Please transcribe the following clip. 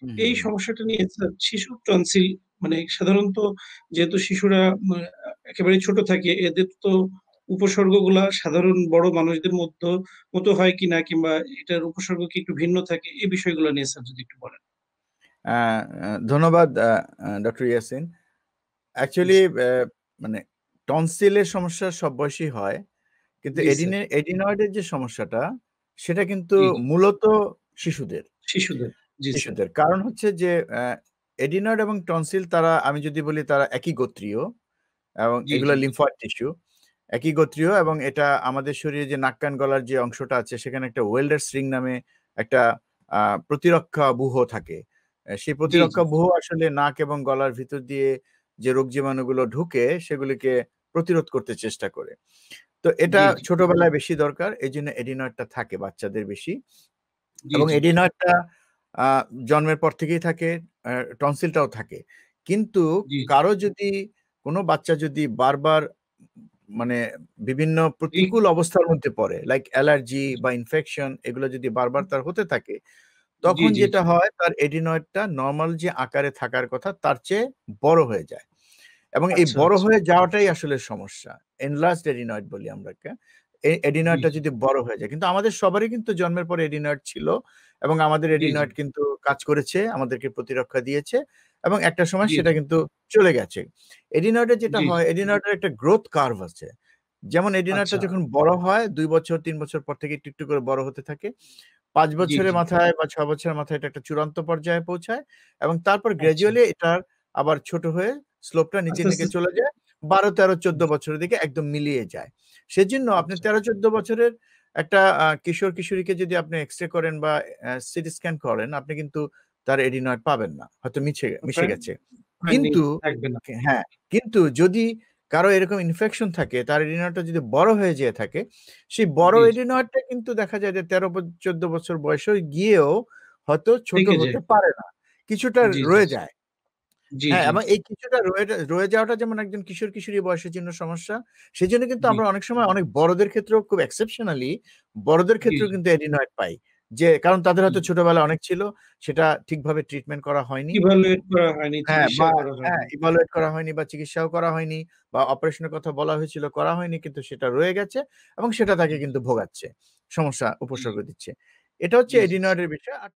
হুম, এই হুম, হুম। সমস্যাটা নিয়ে স্যার শিশুর টনসিল মানে সাধারণত যেহেতু শিশুরা একেবারে ছোট থাকে এদের তো উপসর্গগুলা সাধারণ বড় মানুষদের মতো হয় কিনা কিংবা এটার উপসর্গ কি একটু ভিন্ন থাকে এই বিষয়গুলো নিয়ে স্যার যদি একটু বলেন। আ আ ধন্যবাদ ডক্টর ইয়াসিন। অ্যাকচুয়ালি জি, মানে টনসিলের সমস্যা সব বয়সী হয়। কিন্তু জি স্যার। এডিনয়েডের যে সমস্যাটা সেটা কিন্তু জি, মূলত শিশুদের। শিশুদের। জি স্যার। শিশুদের। কারণ হচ্ছে যে এডিনয়েড এবং টনসিল তারা আমি যদি বলি তারা একই গোত্রীয় এবং জি, এগুলো জি, জি। Lymphoid tissue. একই গোত্রীয় এবং এটা আমাদের শরীরে যে নাক কান গলার যে অংশটা আছে সেখানে একটা ওয়েল্ডার্স রিং নামে একটা আ প্রতিরক্ষা ব্যুহ থাকে। সেই জি, জি, প্রতিরক্ষা ব্যুহ আসলে নাক এবং গলার ভিতর দিয়ে যে রোগ জীবাণুগুলো ঢুকে সেগুলিকে প্রতিরোধ করতে চেষ্টা করে। তো এটা জি, জি, ছোটবেলায় বেশি দরকার। এজন্য এডিনয়েডটা থাকে বাচ্চাদের বেশি। জি, এবং জি, এডিনয়েডটা আ জন্মের পর থেকেই থাকে, টনসিলটাও থাকে। কিন্তু জি, কারো যদি কোনো বাচ্চা যদি বারবার মানে বিভিন্ন জি, প্রতিকূল অবস্থার মধ্যে পড়ে, লাইক অ্যালার্জি বা ইনফেকশন এগুলো যদি বারবার তার হতে থাকে, জি, তখন জি, যেটা হয় তার এডিনয়েডটা নরমাল যে আকারে থাকার কথা তার চেয়ে বড় হয়ে যায়। এবং এই আচ্ছা, বড় আচ্ছা। হয়ে যাওয়াটাই আসলে সমস্যা। এনলার্জড এডিনয়েড বলি আমরা একে। জি, এডিনয়েডটা জি, যদি বড় হয়ে যায়। কিন্তু আমাদের সবারই কিন্তু জন্মের পরে এডিনয়েড ছিল এবং আমাদের জি, জি, এডিনয়েড কিন্তু কাজ করেছে, আমাদেরকে প্রতিরক্ষা দিয়েছে এবং একটা সময় জি, সেটা কিন্তু চলে গেছে। এডিনয়েডের যেটা জি, জি। হয়, এডিনয়েডের একটা গ্রোথ কার্ভ আছে। যেমন এডিনয়েডটা আচ্ছা। যখন বড় হয় ২ বছর ৩ বছর পর থেকে একটু, একটু করে বড় হতে থাকে। ৫ জি, বছরের জি। মাথায় বা ৬ বছরের মাথায় এটা একটা চূড়ান্ত পর্যায়ে পৌঁছায় এবং তারপর আচ্ছা। গ্র্যাজুয়ালি এটার আবার ছোট হয়ে স্লোপটা নিচের আস্তে, দিকে আস্তে চলে যায়। ১২, ১৩, ১৪ জি, বছরের দিকে একদম মিলিয়ে যায়। সেজন্য আপনি আচ্ছা, ১৩, ১৪ বছরের একটা কিশোর-কিশোরীকে যদি আপনি এক্স-রে করেন বা সিটি স্ক্যান করেন, আপনি কিন্তু তার এডিনয়েড পাবেন না। হয়তো মিশে গেছে। হয়নি, কিন্তু থাকবে না। হ্যাঁ, কিন্তু যদি কারো এরকম ইনফেকশন থাকে, তার এডিনয়েডটা যদি বড় হয়ে যেয়ে থাকে, সেই বড় জি, জি। এডিনয়েডটা কিন্তু দেখা যায় যে ১৩ ১৪ বছর বয়সে গিয়েও হয়তো ছোট থেকে যায়। হতে পারে না। কিছুটা জি, জি, রয়ে জি। যায়। জি, হ্যাঁ, জি, এবং জি। এই কিছুটা রয়ে যাওয়াটা যেমন একজন কিশোর-কিশোরী বয়সের জন্য সমস্যা, সেজন্য কিন্তু জি, আমরা অনেক সময় অনেক বড়দের ক্ষেত্রেও খুব এক্সেপশনালি বড়দের জি, ক্ষেত্রেও জি, কিন্তু এডিনয়েড পাই। যে কারণ তাদের জি। হয়তো ছোটবেলায় অনেক ছিল, সেটা ঠিকভাবে ট্রিটমেন্ট করা হয়নি। ইভালুয়েট করা হয়নি, হ্যাঁ, বা চিকিৎসাও করা হ্যাঁ, হয়নি। ইভালুয়েট করা হয়নি বা চিকিৎসাও করা হয়নি বা অপারেশনের কথা বলা হয়েছিল, করা হয়নি কিন্তু সেটা রয়ে গেছে এবং সেটা তাকে জি, কিন্তু ভোগাচ্ছে। সমস্যা জি, উপসর্গ দিচ্ছে। এটা হচ্ছে জি, জি। এডিনয়েডের বিষয়। আর